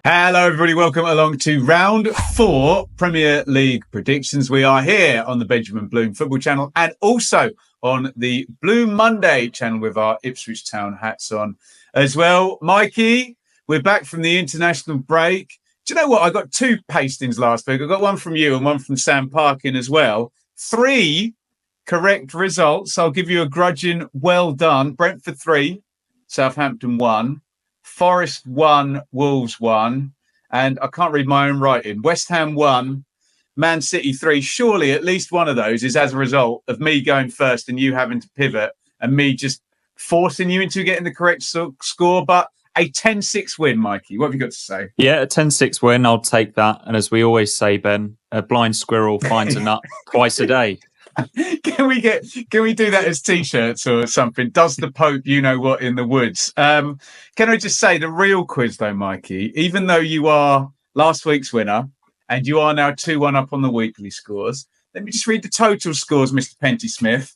Hello, everybody. Welcome along to round 4 Premier League predictions. We are here on the Benjamin Bloom Football Channel and also on the Blue Monday channel with our Ipswich Town hats on as well. Mikey, we're back from the international break. Do you know what? I got 2 pastings last week. I got one from you and one from Sam Parkin as well. 3 correct results. I'll give you a grudging well done. Brentford 3, Southampton 1. Forest 1, Wolves 1, and I can't read my own writing. West Ham 1, Man City 3. Surely at least one of those is as a result of me going first and you having to pivot and me just forcing you into getting the correct score. But a 10-6 win, Mikey. What have you got to say? Yeah, a 10-6 win. I'll take that. And as we always say, Ben, a blind squirrel finds a nut twice a day. Can we do that as t-shirts or something? Does the Pope you know what in the woods? Can I just say the real quiz though, Mikey, even though you are last week's winner and you are now 2-1 up on the weekly scores, let me just read the total scores, Mr. Penty Smith.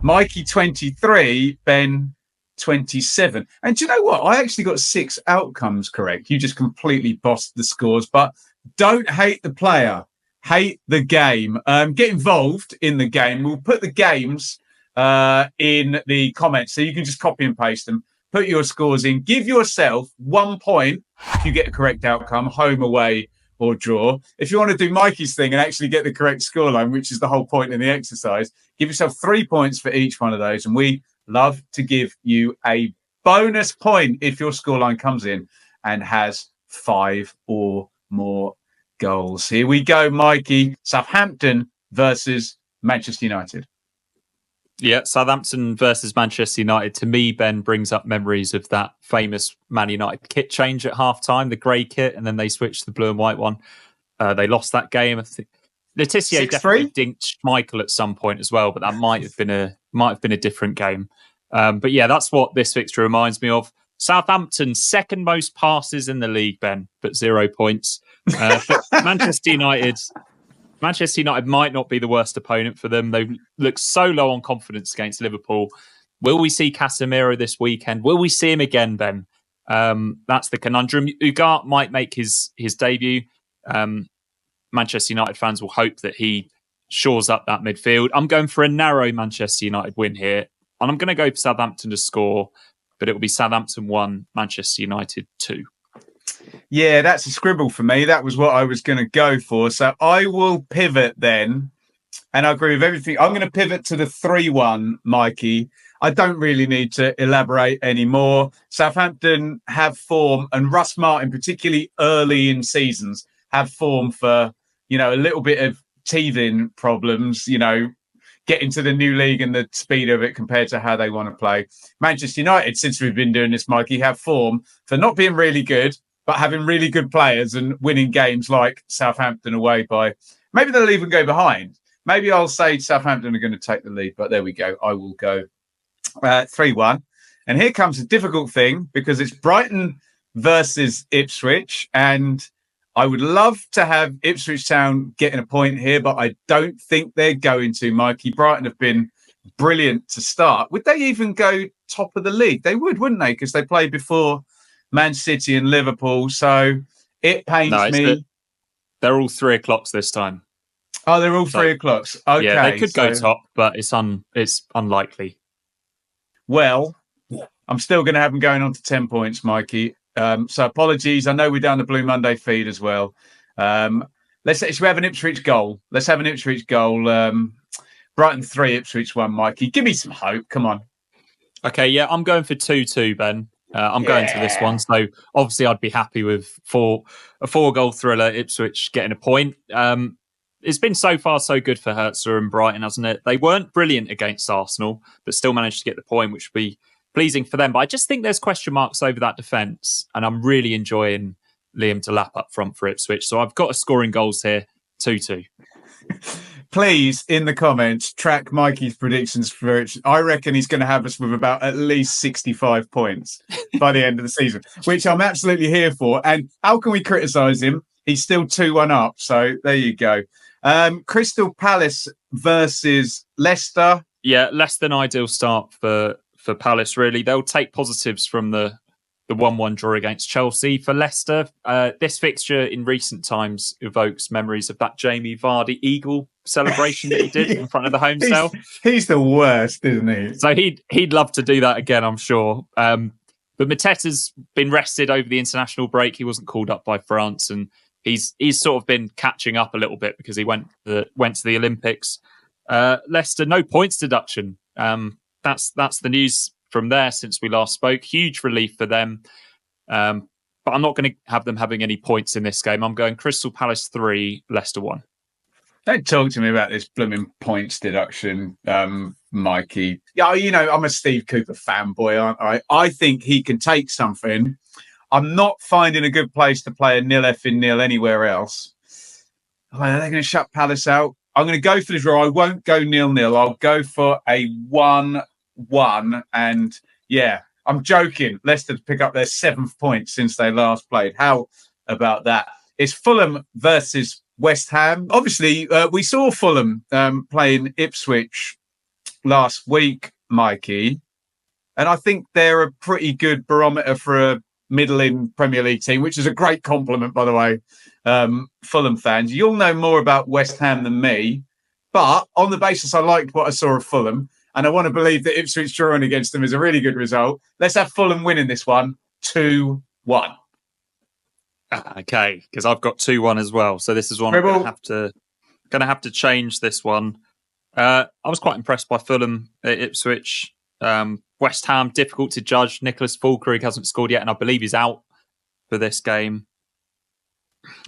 Mikey 23, Ben 27. And do you know what? I actually got 6 outcomes correct. You just completely bossed the scores, but don't hate the player. Hate the game. Get involved in the game. We'll put the games in the comments so you can just copy and paste them. Put your scores in. Give yourself 1 point if you get a correct outcome, home, away, or draw. If you want to do Mikey's thing and actually get the correct scoreline, which is the whole point in the exercise, give yourself 3 points for each one of those. And we love to give you a bonus point if your scoreline comes in and has 5 or more goals. Here we go, Mikey. Southampton versus Manchester United. Yeah, Southampton versus Manchester United. To me, Ben, brings up memories of that famous Man United kit change at half-time, the grey kit, and then they switched to the blue and white one. They lost that game. I think Letizia definitely dinked Schmeichel at some point as well, but that might have been a different game. But yeah, that's what this fixture reminds me of. Southampton, second most passes in the league, Ben, but 0 points. But Manchester United might not be the worst opponent for them. They look so low on confidence against Liverpool. Will we see Casemiro this weekend? Will we see him again, Ben? That's the conundrum. Ugarte might make his debut. Manchester United fans will hope that he shores up that midfield. I'm going for a narrow Manchester United win here. And I'm going to go for Southampton to score, but it will be Southampton 1, Manchester United 2. Yeah, that's a scribble for me. That was what I was going to go for. So I will pivot then. And I agree with everything. I'm going to pivot to the 3-1, Mikey. I don't really need to elaborate anymore. Southampton have form, and Russ Martin, particularly early in seasons, have form for, a little bit of teething problems, getting to the new league and the speed of it compared to how they want to play. Manchester United, since we've been doing this, Mikey, have form for not being really good, but having really good players and winning games like Southampton away by, maybe they'll even go behind. Maybe I'll say Southampton are going to take the lead, but there we go. I will go 3-1. And here comes a difficult thing because it's Brighton versus Ipswich. And I would love to have Ipswich Town getting a point here, but I don't think they're going to, Mikey. Brighton have been brilliant to start. Would they even go top of the league? They would, wouldn't they? Because they played before Man City and Liverpool. So it pains me. They're all 3 o'clocks this time. Oh, they're all 3 o'clocks. Okay. Yeah, they could go top, but it's unlikely. Well, I'm still going to have them going on to 10 points, Mikey. So apologies. I know we're down the Blue Monday feed as well. Should we have an Ipswich goal? Let's have an Ipswich goal. Brighton 3, Ipswich 1, Mikey. Give me some hope. Come on. Okay, yeah, I'm going for 2-2, Ben. I'm going to this one. So obviously I'd be happy with a 4-goal thriller, Ipswich getting a point. It's been so far so good for Hertzer and Brighton, hasn't it? They weren't brilliant against Arsenal, but still managed to get the point, which would be pleasing for them. But I just think there's question marks over that defence, and I'm really enjoying Liam Delap up front for Ipswich. So I've got a scoring goals here, 2-2. Please, in the comments, track Mikey's predictions for it. I reckon he's going to have us with about at least 65 points by the end of the season, which I'm absolutely here for. And how can we criticise him? He's still 2-1 up. So there you go. Crystal Palace versus Leicester. Yeah, less than ideal start for Palace, really. They'll take positives from the the 1-1 draw against Chelsea. For Leicester, this fixture in recent times evokes memories of that Jamie Vardy Eagle celebration that he did in front of the home cell. He's the worst, isn't he? So he'd love to do that again, I'm sure. But Mateta's been rested over the international break. He wasn't called up by France, and he's sort of been catching up a little bit because he went to the Olympics. Leicester, no points deduction. That's the news from there since we last spoke. Huge relief for them. But I'm not going to have them having any points in this game. I'm going Crystal Palace 3, Leicester 1. Don't talk to me about this blooming points deduction, Mikey. Yeah, I'm a Steve Cooper fanboy, aren't I? I think he can take something. I'm not finding a good place to play a 0-0 anywhere else. Are they going to shut Palace out? I'm going to go for the draw. I won't go 0-0. I'll go for a 1-1. And yeah, I'm joking. Leicester to pick up their 7th point since they last played. How about that? It's Fulham versus West Ham. Obviously, we saw Fulham playing Ipswich last week, Mikey. And I think they're a pretty good barometer for a middling Premier League team, which is a great compliment, by the way, Fulham fans. You'll know more about West Ham than me. But on the basis I liked what I saw of Fulham, and I want to believe that Ipswich drawing against them is a really good result. Let's have Fulham winning this one 2-1. Okay, because I've got 2-1 as well. So this is one I'm going to have to change this one. I was quite impressed by Fulham at Ipswich. West Ham, difficult to judge. Nicholas Fulkrug hasn't scored yet, and I believe he's out for this game.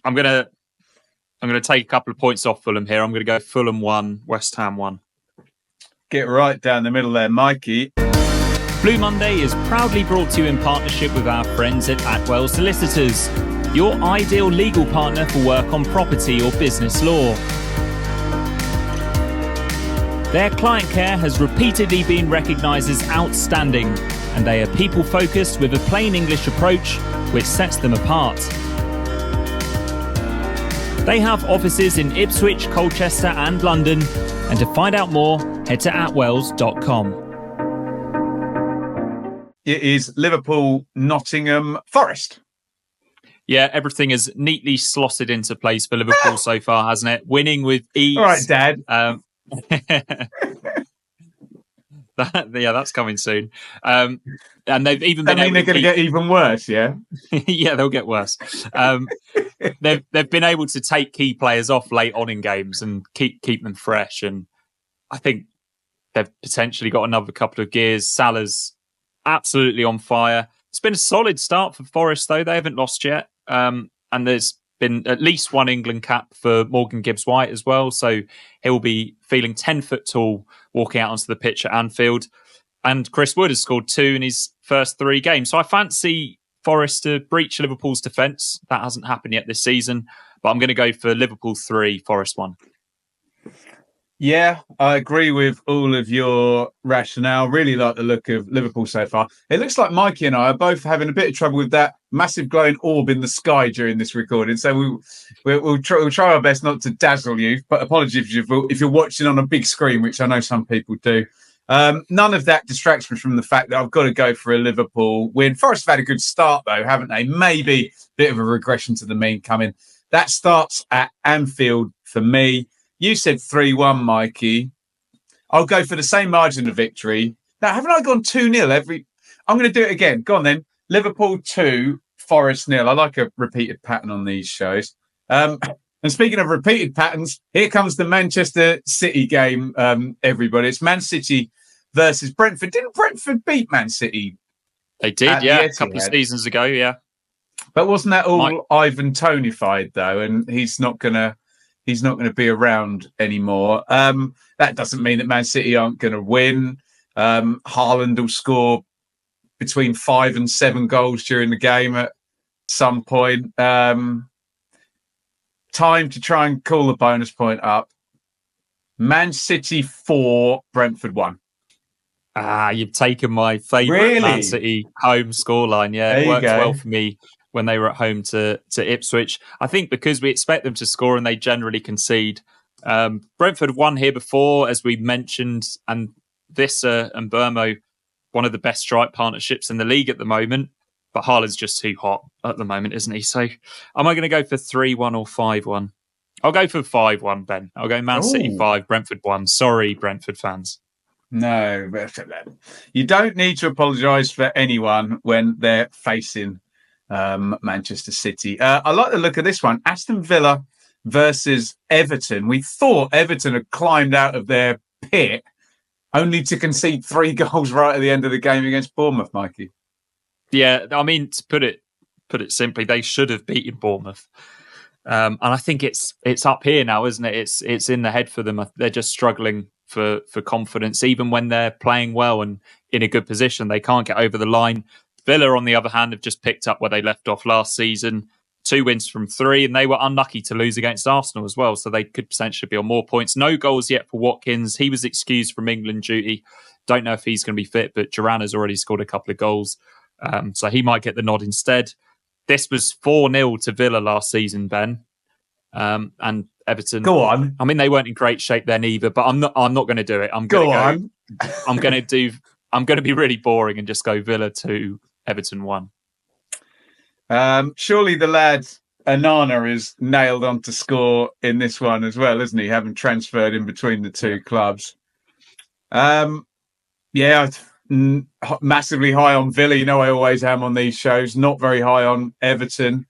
I'm gonna take a couple of points off Fulham here. I'm going to go Fulham 1, West Ham 1. Get right down the middle there, Mikey. Blue Monday is proudly brought to you in partnership with our friends at Atwell Solicitors, your ideal legal partner for work on property or business law. Their client care has repeatedly been recognised as outstanding, and they are people-focused with a plain English approach which sets them apart. They have offices in Ipswich, Colchester and London, and to find out more, head to atwells.com. It is Liverpool, Nottingham Forest. Yeah, everything is neatly slotted into place for Liverpool so far, hasn't it? Winning with ease. All right, Dad. That's coming soon. And they've even I been. mean, they're going to get even worse. Yeah, yeah, they'll get worse. They've been able to take key players off late on in games and keep them fresh. And I think they've potentially got another couple of gears. Salah's absolutely on fire. It's been a solid start for Forest, though. They haven't lost yet. And there's been at least one England cap for Morgan Gibbs-White as well. So he'll be feeling 10 foot tall walking out onto the pitch at Anfield. And Chris Wood has scored 2 in his first 3 games. So I fancy Forest to breach Liverpool's defence. That hasn't happened yet this season. But I'm going to go for Liverpool 3, Forest 1. Yeah, I agree with all of your rationale. Really like the look of Liverpool so far. It looks like Mikey and I are both having a bit of trouble with that massive glowing orb in the sky during this recording. So we'll try our best not to dazzle you. But apologies if you're watching on a big screen, which I know some people do. None of that distracts me from the fact that I've got to go for a Liverpool win. Forest have had a good start, though, haven't they? Maybe a bit of a regression to the mean coming. That starts at Anfield for me. You said 3-1, Mikey. I'll go for the same margin of victory. Now, haven't I gone 2-0 I'm going to do it again. Go on, then. Liverpool 2, Forest 0. I like a repeated pattern on these shows. And speaking of repeated patterns, here comes the Manchester City game, everybody. It's Man City versus Brentford. Didn't Brentford beat Man City? They did, yeah, a couple of seasons ago, yeah. But wasn't that all Ivan Toneyfied, though? And he's not going to be around anymore. That doesn't mean that Man City aren't going to win. Haaland will score between 5 and 7 goals during the game at some point. Time to try and call the bonus point up. Man City 4, Brentford 1. You've taken my favourite Man City home scoreline. Yeah, it worked well for me when they were at home to Ipswich. I think because we expect them to score and they generally concede. Brentford won here before, as we mentioned, and Visser and Burmo, one of the best strike partnerships in the league at the moment. But Haaland's just too hot at the moment, isn't he? So am I going to go for 3-1 or 5-1? I'll go for 5-1, Ben. I'll go Man City 5, Brentford 1. Sorry, Brentford fans. No, you don't need to apologise for anyone when they're facing Manchester City. I like the look of this one. Aston Villa versus Everton. We thought Everton had climbed out of their pit only to concede 3 goals right at the end of the game against Bournemouth, Mikey. Yeah, I mean, to put it simply, they should have beaten Bournemouth. And I think it's up here now, isn't it? It's in the head for them. They're just struggling for confidence. Even when they're playing well and in a good position, they can't get over the line. Villa, on the other hand, have just picked up where they left off last season. 2 wins from 3, and they were unlucky to lose against Arsenal as well. So they could potentially be on more points. No goals yet for Watkins. He was excused from England duty. Don't know if he's going to be fit, but Duran has already scored a couple of goals. So he might get the nod instead. This was 4-0 to Villa last season, Ben. And Everton. Go on. I mean, they weren't in great shape then either, but I'm not going to do it. I'm going to be really boring and just go Villa 2, Everton 1. Surely the lad Anana is nailed on to score in this one as well, isn't he? Having transferred in between the two clubs. Massively high on Villa. You know, I always am on these shows. Not very high on Everton.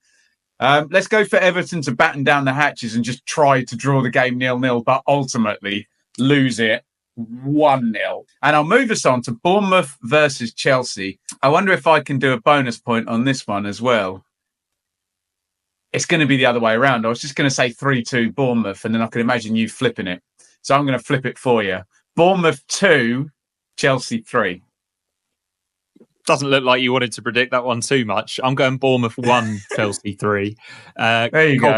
Let's go for Everton to batten down the hatches and just try to draw the game 0-0, but ultimately lose it 1-0. And I'll move us on to Bournemouth versus Chelsea. I wonder if I can do a bonus point on this one as well. It's going to be the other way around. I was just going to say 3-2 Bournemouth, and then I can imagine you flipping it. So I'm going to flip it for you. Bournemouth 2, Chelsea 3. Doesn't look like you wanted to predict that one too much. I'm going Bournemouth 1, Chelsea 3. There you go.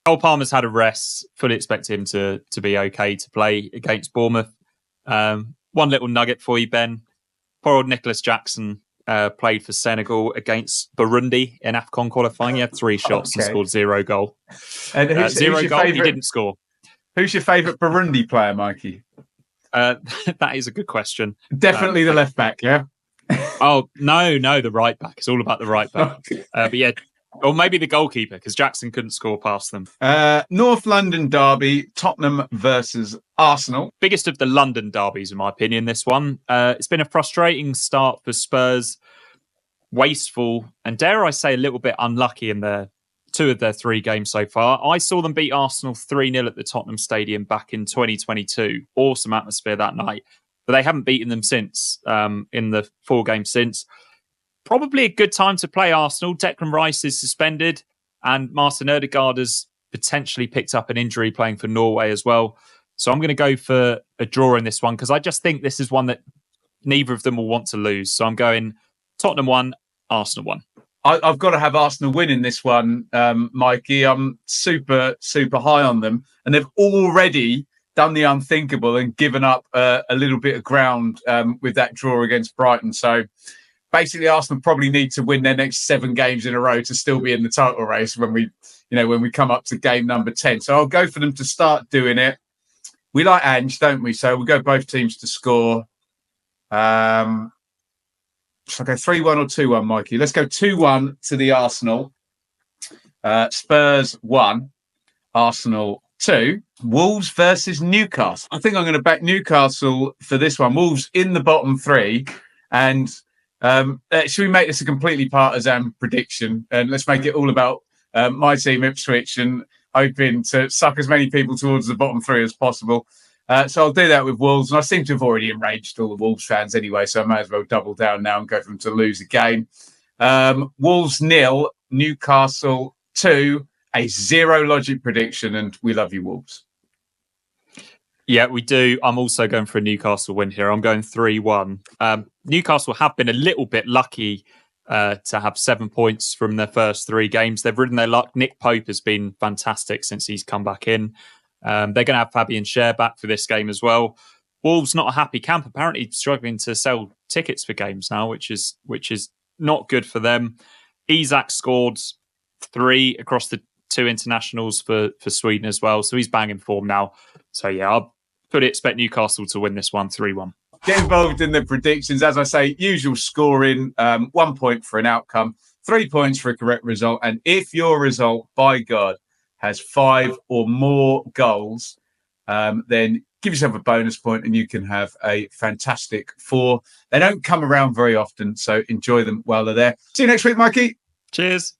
Cole Palmer's had a rest. Fully expect him to be okay to play against Bournemouth. One little nugget for you, Ben. Poor old Nicholas Jackson played for Senegal against Burundi in AFCON qualifying. He had 3 shots and scored 0 goal. And who's your goal, favourite? he didn't score. Who's your favourite Burundi player, Mikey? That is a good question. Definitely the left back, yeah? Oh, no, the right back. It's all about the right back. But yeah, or maybe the goalkeeper, because Jackson couldn't score past them. North London derby, Tottenham versus Arsenal. Biggest of the London derbies, in my opinion, this one. It's been a frustrating start for Spurs. Wasteful, and dare I say, a little bit unlucky in their 2 of their 3 games so far. I saw them beat Arsenal 3-0 at the Tottenham Stadium back in 2022. Awesome atmosphere that night. But they haven't beaten them since, in the 4 games since. Probably a good time to play Arsenal. Declan Rice is suspended, and Martin Ødegaard has potentially picked up an injury playing for Norway as well. So I'm going to go for a draw in this one, because I just think this is one that neither of them will want to lose. So I'm going Tottenham 1, Arsenal 1. I've got to have Arsenal win in this one, Mikey. I'm super, super high on them. And they've already done the unthinkable and given up a little bit of ground with that draw against Brighton. So basically, Arsenal probably need to win their next 7 games in a row to still be in the title race when we come up to game number 10. So I'll go for them to start doing it. We like Ange, don't we? So we'll go both teams to score. Shall I go 3-1 or 2-1, Mikey? Let's go 2-1 to the Arsenal. Spurs 1, Arsenal 2. Wolves versus Newcastle. I think I'm going to back Newcastle for this one. Wolves in the bottom 3. And should we make this a completely partisan prediction? And let's make it all about my team, Ipswich, and hoping to suck as many people towards the bottom 3 as possible. So I'll do that with Wolves. And I seem to have already enraged all the Wolves fans anyway, so I might as well double down now and go for them to lose again. Wolves 0, Newcastle 2, a 0 logic prediction, and we love you, Wolves. Yeah, we do. I'm also going for a Newcastle win here. I'm going 3-1. Newcastle have been a little bit lucky to have 7 points from their first 3 games. They've ridden their luck. Nick Pope has been fantastic since he's come back in. They're going to have Fabian Schär back for this game as well. Wolves not a happy camp, apparently struggling to sell tickets for games now, which is not good for them. Isak scored 3 across the 2 internationals for Sweden as well, so he's bang in form now. So yeah, I'll expect Newcastle to win this one 3-1. Get involved in the predictions. As I say, usual scoring, 1 point for an outcome, 3 points for a correct result. And if your result, by God, has 5 or more goals, then give yourself a bonus point and you can have a fantastic 4. They don't come around very often, so enjoy them while they're there. See you next week, Mikey. Cheers.